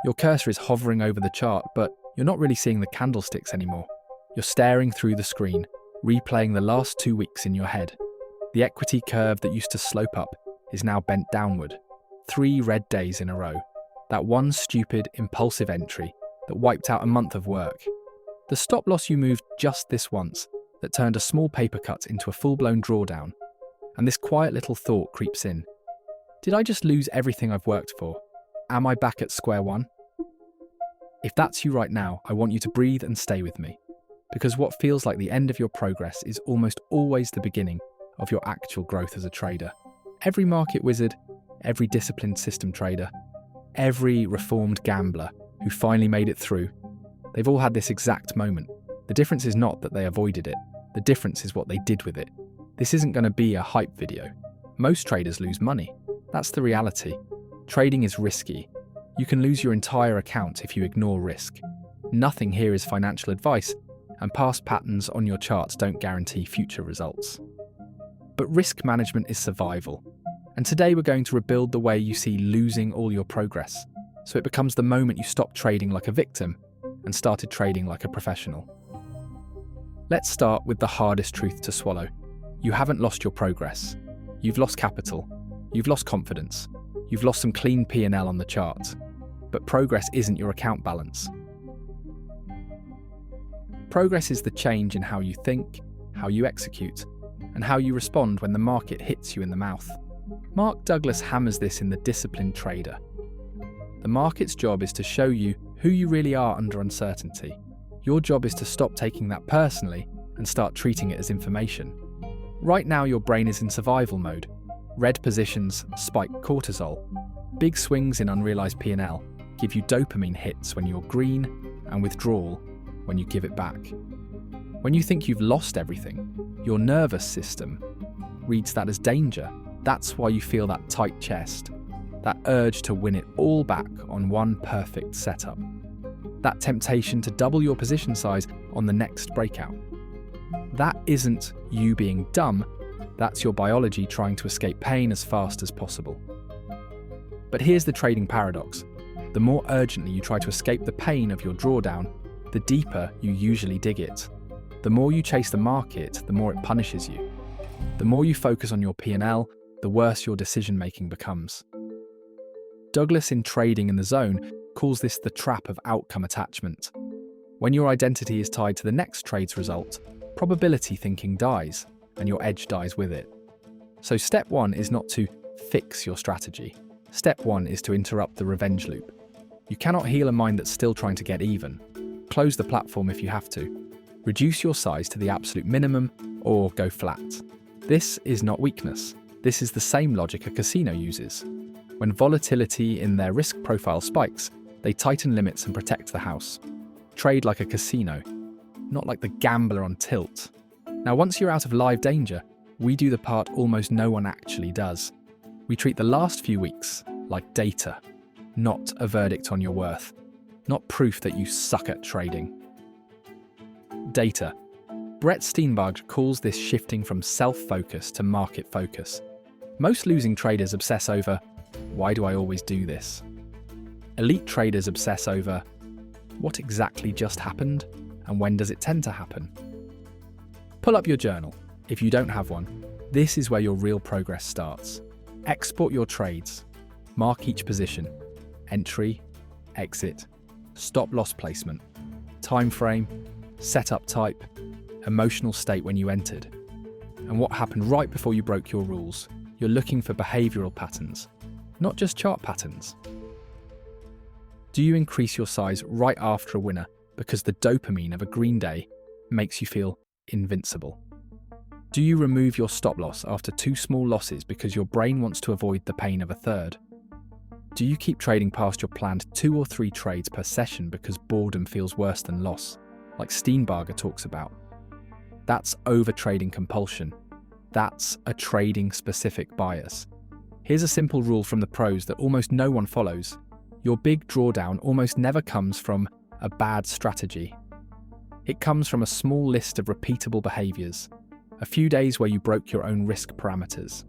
Your cursor is hovering over the chart, but you're not really seeing the candlesticks anymore. You're staring through the screen, replaying the last 2 weeks in your head. The equity curve that used to slope up is now bent downward. 3 red days in a row. That one stupid, impulsive entry that wiped out a month of work. The stop loss you moved just this once that turned a small paper cut into a full-blown drawdown. And this quiet little thought creeps in. Did I just lose everything I've worked for? Am I back at square one? If that's you right now, I want you to breathe and stay with me. Because what feels like the end of your progress is almost always the beginning of your actual growth as a trader. Every market wizard, every disciplined system trader, every reformed gambler who finally made it through, they've all had this exact moment. The difference is not that they avoided it. The difference is what they did with it. This isn't going to be a hype video. Most traders lose money. That's the reality. Trading is risky. You can lose your entire account if you ignore risk. Nothing here is financial advice, and past patterns on your charts don't guarantee future results. But risk management is survival. And today we're going to rebuild the way you see losing all your progress, so it becomes the moment you stop trading like a victim and started trading like a professional. Let's start with the hardest truth to swallow. You haven't lost your progress. You've lost capital. You've lost confidence. You've lost some clean P&L on the chart. But progress isn't your account balance. Progress is the change in how you think, how you execute, and how you respond when the market hits you in the mouth. Mark Douglas hammers this in The Disciplined Trader. The market's job is to show you who you really are under uncertainty. Your job is to stop taking that personally and start treating it as information. Right now your brain is in survival mode. Red positions spike cortisol. Big swings in unrealized P&L give you dopamine hits when you're green and withdrawal when you give it back. When you think you've lost everything, your nervous system reads that as danger. That's why you feel that tight chest, that urge to win it all back on one perfect setup, that temptation to double your position size on the next breakout. That isn't you being dumb, that's your biology trying to escape pain as fast as possible. But here's the trading paradox. The more urgently you try to escape the pain of your drawdown, the deeper you usually dig it. The more you chase the market, the more it punishes you. The more you focus on your P&L, the worse your decision-making becomes. Douglas in Trading in the Zone calls this the trap of outcome attachment. When your identity is tied to the next trade's result, probability thinking dies, and your edge dies with it. So step 1 is not to fix your strategy. Step 1 is to interrupt the revenge loop. You cannot heal a mind that's still trying to get even. Close the platform if you have to. Reduce your size to the absolute minimum, or go flat. This is not weakness. This is the same logic a casino uses. When volatility in their risk profile spikes, they tighten limits and protect the house. Trade like a casino, not like the gambler on tilt. Now, once you're out of live danger, we do the part almost no one actually does. We treat the last few weeks like data, not a verdict on your worth, not proof that you suck at trading. Data. Brett Steenbarg calls this shifting from self-focus to market focus. Most losing traders obsess over, why do I always do this? Elite traders obsess over, what exactly just happened and when does it tend to happen? Pull up your journal. If you don't have one, this is where your real progress starts. Export your trades. Mark each position. Entry, exit, stop loss placement, time frame, setup type, emotional state when you entered, and what happened right before you broke your rules. You're looking for behavioural patterns, not just chart patterns. Do you increase your size right after a winner because the dopamine of a green day makes you feel invincible? Do you remove your stop loss after 2 small losses because your brain wants to avoid the pain of a third? Do you keep trading past your planned 2 or 3 trades per session because boredom feels worse than loss, like Steenbarger talks about? That's over-trading compulsion. That's a trading-specific bias. Here's a simple rule from the pros that almost no one follows. Your big drawdown almost never comes from a bad strategy. It comes from a small list of repeatable behaviours, a few days where you broke your own risk parameters,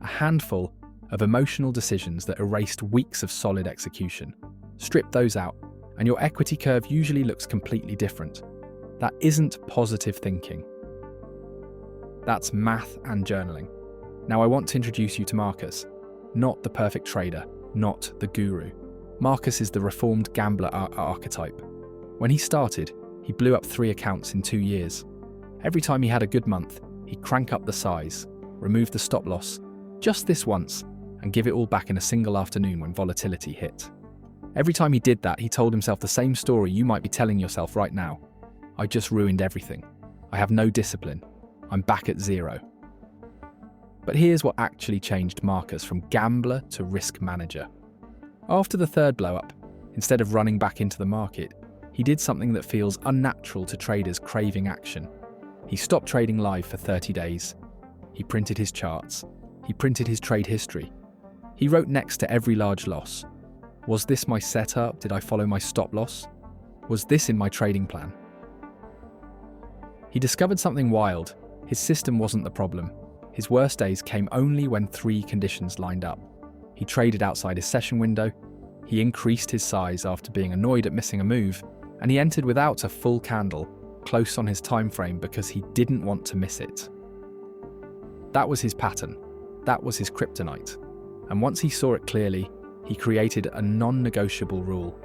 a handful of emotional decisions that erased weeks of solid execution. Strip those out, and your equity curve usually looks completely different. That isn't positive thinking. That's math and journaling. Now I want to introduce you to Marcus, not the perfect trader, not the guru. Marcus is the reformed gambler archetype. When he started, he blew up 3 accounts in 2 years. Every time he had a good month, he'd crank up the size, remove the stop loss, just this once, and give it all back in a single afternoon when volatility hit. Every time he did that, he told himself the same story you might be telling yourself right now. I just ruined everything. I have no discipline. I'm back at zero. But here's what actually changed Marcus from gambler to risk manager. After the 3rd blow-up, instead of running back into the market, he did something that feels unnatural to traders craving action. He stopped trading live for 30 days. He printed his charts. He printed his trade history. He wrote next to every large loss. Was this my setup? Did I follow my stop loss? Was this in my trading plan? He discovered something wild. His system wasn't the problem. His worst days came only when 3 conditions lined up. He traded outside his session window, he increased his size after being annoyed at missing a move, and he entered without a full candle, close on his time frame because he didn't want to miss it. That was his pattern. That was his kryptonite. And once he saw it clearly, he created a non-negotiable rule.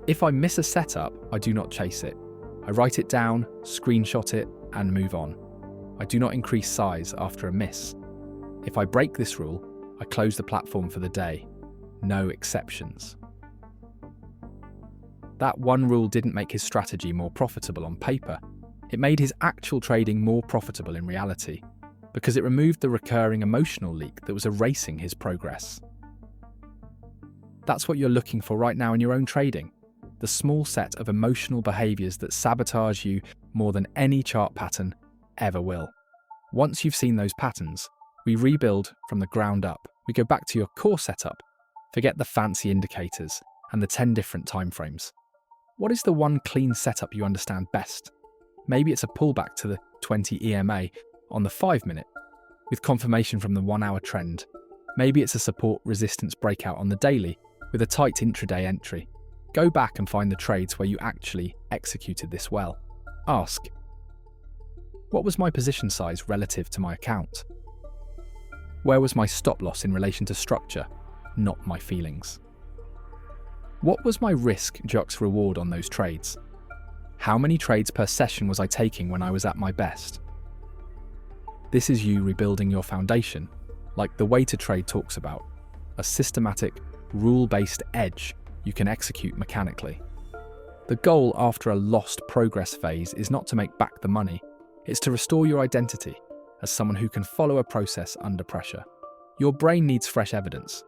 If I miss a setup, I do not chase it. I write it down, screenshot it, and move on. I do not increase size after a miss. If I break this rule, I close the platform for the day. No exceptions. That one rule didn't make his strategy more profitable on paper. It made his actual trading more profitable in reality, because it removed the recurring emotional leak that was erasing his progress. That's what you're looking for right now in your own trading. The small set of emotional behaviours that sabotage you more than any chart pattern ever will. Once you've seen those patterns, we rebuild from the ground up. We go back to your core setup. Forget the fancy indicators and the 10 different timeframes. What is the one clean setup you understand best? Maybe it's a pullback to the 20 EMA on the 5-minute, with confirmation from the 1-hour trend. Maybe it's a support resistance breakout on the daily, with a tight intraday entry. Go back and find the trades where you actually executed this well. Ask, what was my position size relative to my account? Where was my stop loss in relation to structure, not my feelings? What was my risk jux reward on those trades? How many trades per session was I taking when I was at my best? This is you rebuilding your foundation, like the Way to Trade talks about, a systematic, rule-based edge you can execute mechanically. The goal after a lost progress phase is not to make back the money, it's to restore your identity as someone who can follow a process under pressure. Your brain needs fresh evidence.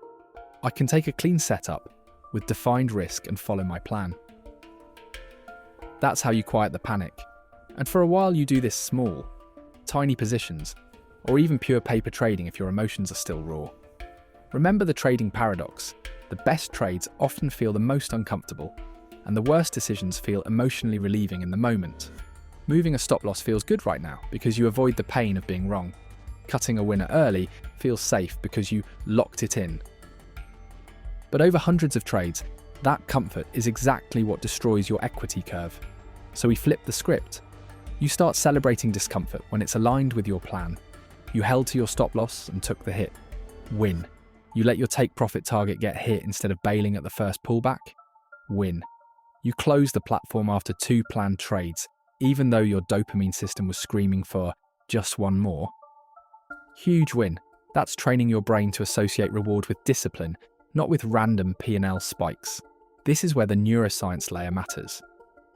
I can take a clean setup with defined risk and follow my plan. That's how you quiet the panic. And for a while you do this small, tiny positions, or even pure paper trading if your emotions are still raw. Remember the trading paradox. The best trades often feel the most uncomfortable, and the worst decisions feel emotionally relieving in the moment. Moving a stop loss feels good right now because you avoid the pain of being wrong. Cutting a winner early feels safe because you locked it in. But over hundreds of trades, that comfort is exactly what destroys your equity curve. So we flip the script. You start celebrating discomfort when it's aligned with your plan. You held to your stop loss and took the hit. Win. You let your take profit target get hit instead of bailing at the first pullback. Win. You closed the platform after 2 planned trades, even though your dopamine system was screaming for just one more. Huge win. That's training your brain to associate reward with discipline, not with random P&L spikes. This is where the neuroscience layer matters.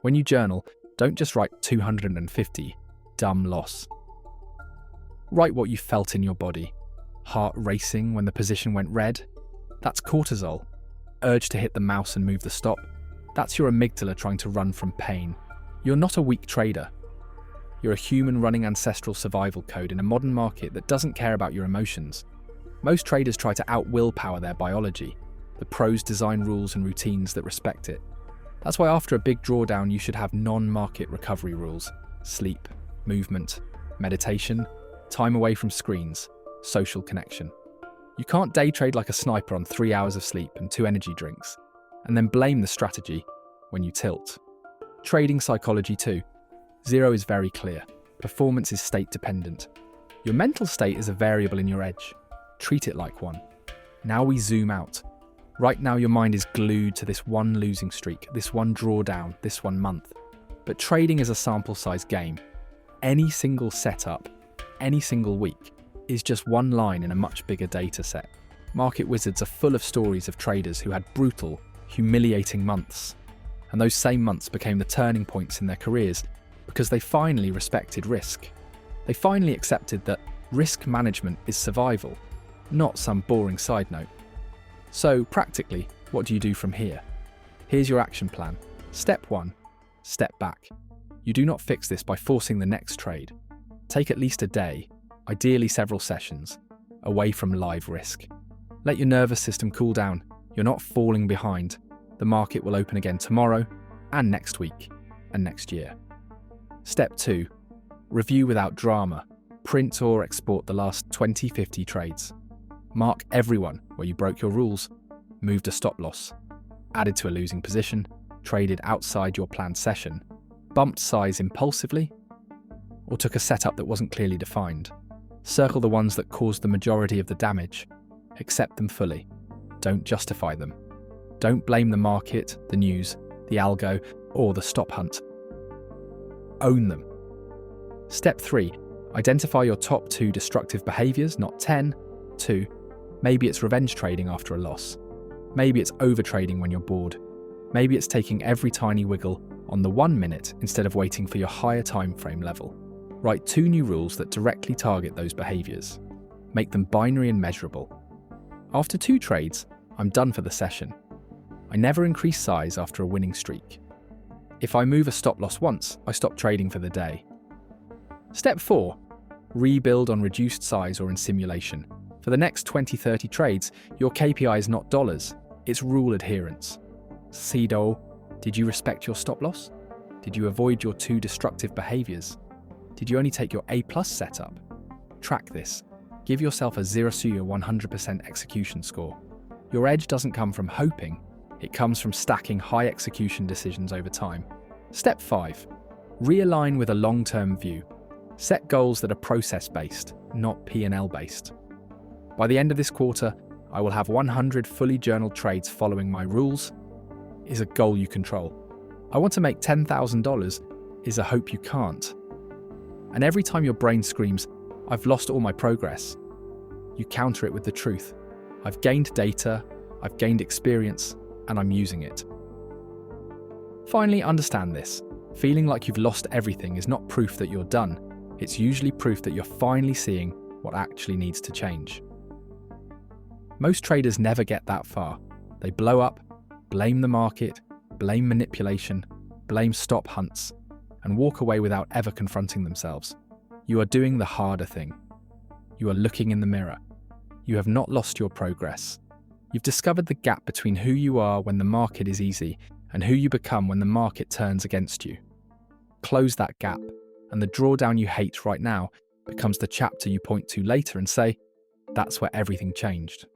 When you journal, don't just write 250, dumb loss. Write what you felt in your body. Heart racing when the position went red? That's cortisol. Urge to hit the mouse and move the stop? That's your amygdala trying to run from pain. You're not a weak trader. You're a human running ancestral survival code in a modern market that doesn't care about your emotions. Most traders try to out-willpower their biology. The pros design rules and routines that respect it. That's why after a big drawdown you should have non-market recovery rules. Sleep, movement, meditation, time away from screens, social connection. You can't day trade like a sniper on 3 hours of sleep and 2 energy drinks. and then blame the strategy when you tilt. Trading psychology 2. 0 is very clear. Performance is state dependent. Your mental state is a variable in your edge. Treat it like one. Now we zoom out. Right now your mind is glued to this one losing streak, this one drawdown, this one month. But trading is a sample size game. Any single setup, any single week, is just one line in a much bigger data set. Market wizards are full of stories of traders who had brutal, humiliating months. And those same months became the turning points in their careers because they finally respected risk. They finally accepted that risk management is survival, not some boring side note. So, practically, what do you do from here? Here's your action plan. Step 1. Step back. You do not fix this by forcing the next trade. Take at least a day, ideally several sessions, away from live risk. Let your nervous system cool down. You're not falling behind. The market will open again tomorrow, and next week, and next year. Step 2. Review without drama. Print or export the last 20-50 trades. Mark everyone where you broke your rules, moved a stop loss, added to a losing position, traded outside your planned session, bumped size impulsively, or took a setup that wasn't clearly defined. Circle the ones that caused the majority of the damage. Accept them fully. Don't justify them. Don't blame the market, the news, the algo, or the stop hunt. Own them. Step 3. Identify your top 2 destructive behaviours, not 10. 2. Maybe it's revenge trading after a loss. Maybe it's overtrading when you're bored. Maybe it's taking every tiny wiggle on the 1 minute instead of waiting for your higher time frame level. Write 2 new rules that directly target those behaviours. Make them binary and measurable. After 2 trades, I'm done for the session. I never increase size after a winning streak. If I move a stop loss once, I stop trading for the day. Step 4. Rebuild on reduced size or in simulation. For the next 20-30 trades, your KPI is not dollars, it's rule adherence. Sido, did you respect your stop loss? Did you avoid your 2 destructive behaviours? Did you only take your A+ setup? Track this. Give yourself a 0 to your 100% execution score. Your edge doesn't come from hoping, it comes from stacking high execution decisions over time. Step 5. Realign with a long-term view. Set goals that are process-based, not P&L-based. By the end of this quarter, I will have 100 fully journaled trades following my rules, is a goal you control. I want to make $10,000, is a hope you can't. And every time your brain screams, I've lost all my progress, you counter it with the truth. I've gained data, I've gained experience, and I'm using it. Finally, understand this. Feeling like you've lost everything is not proof that you're done. It's usually proof that you're finally seeing what actually needs to change. Most traders never get that far. They blow up, blame the market, blame manipulation, blame stop hunts, and walk away without ever confronting themselves. You are doing the harder thing. You are looking in the mirror. You have not lost your progress. You've discovered the gap between who you are when the market is easy and who you become when the market turns against you. Close that gap, and the drawdown you hate right now becomes the chapter you point to later and say, that's where everything changed.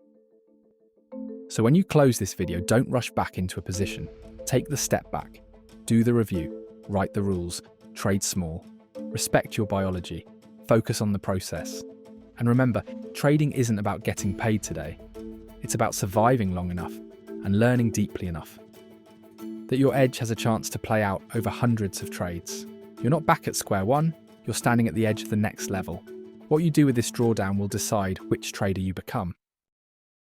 So when you close this video, don't rush back into a position. Take the step back, do the review, write the rules, trade small, respect your biology, focus on the process. And remember, trading isn't about getting paid today. It's about surviving long enough and learning deeply enough that your edge has a chance to play out over hundreds of trades. You're not back at square one, you're standing at the edge of the next level. What you do with this drawdown will decide which trader you become.